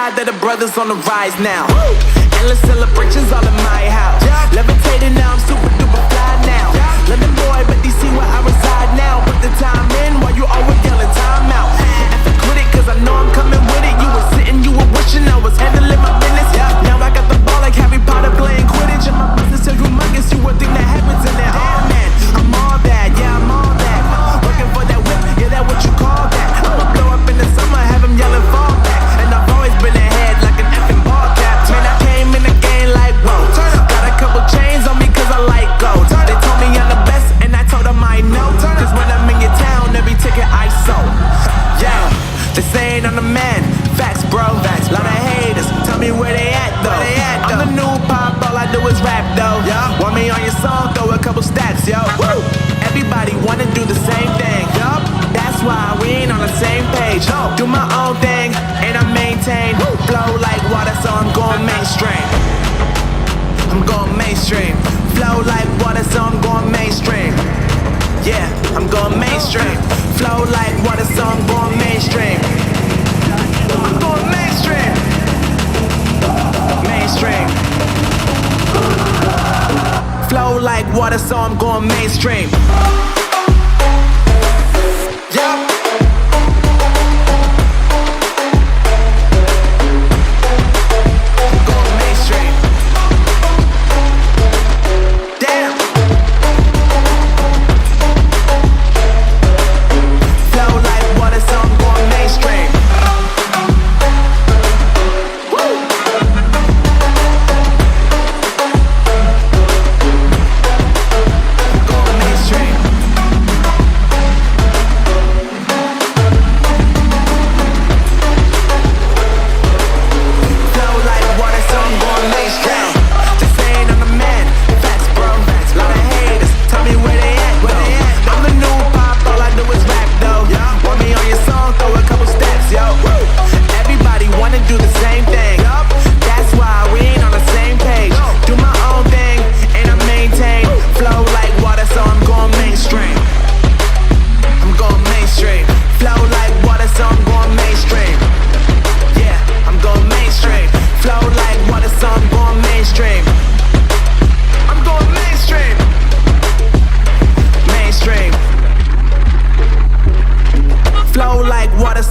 glad that the brothers on the rise now. Endless celebrations all in my house. Levitating now, I'm super duper fly now. London boy, but they see where I reside now. Put the time in while you always yelling time out. Epic with it, cause I know I'm coming with it. You were sitting, you were wishing I was handling my business. Now I got the ball like Harry Potter playing Quidditch. And my business so humongous, you would think that happens in there. Oh man, I'm all that, yeah, I'm all that. Working for that whip, yeah, that what you call that. I'ma blow up in the summer, have them yelling fall back. And I've always been ahead like an effing ball cap. Man, I came in the game like, whoa. Got a couple chains on me cause I like gold. They told me I'm the best and I told them I know. Cause when I'm in your town, every ticket I sold. Yeah, they saying I'm the man. Facts, bro. Lot of haters, tell me where they at though. I'm the new pop, all I do is rap though. Want me on your song, throw a couple stats, yo. Woo! Everybody wanna do the same thing, yup. That's why we ain't on the same page. Do my own thing, and I maintain. Flow like water, so I'm going mainstream. I'm going mainstream. Flow like water, so I'm going mainstream. Yeah, I'm going mainstream. Flow like water, so I'm going mainstream. I'm going mainstream. Mainstream. Flow like water, so I'm going mainstream. Yup.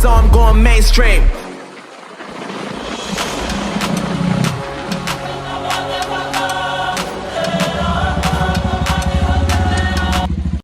So I'm going mainstream.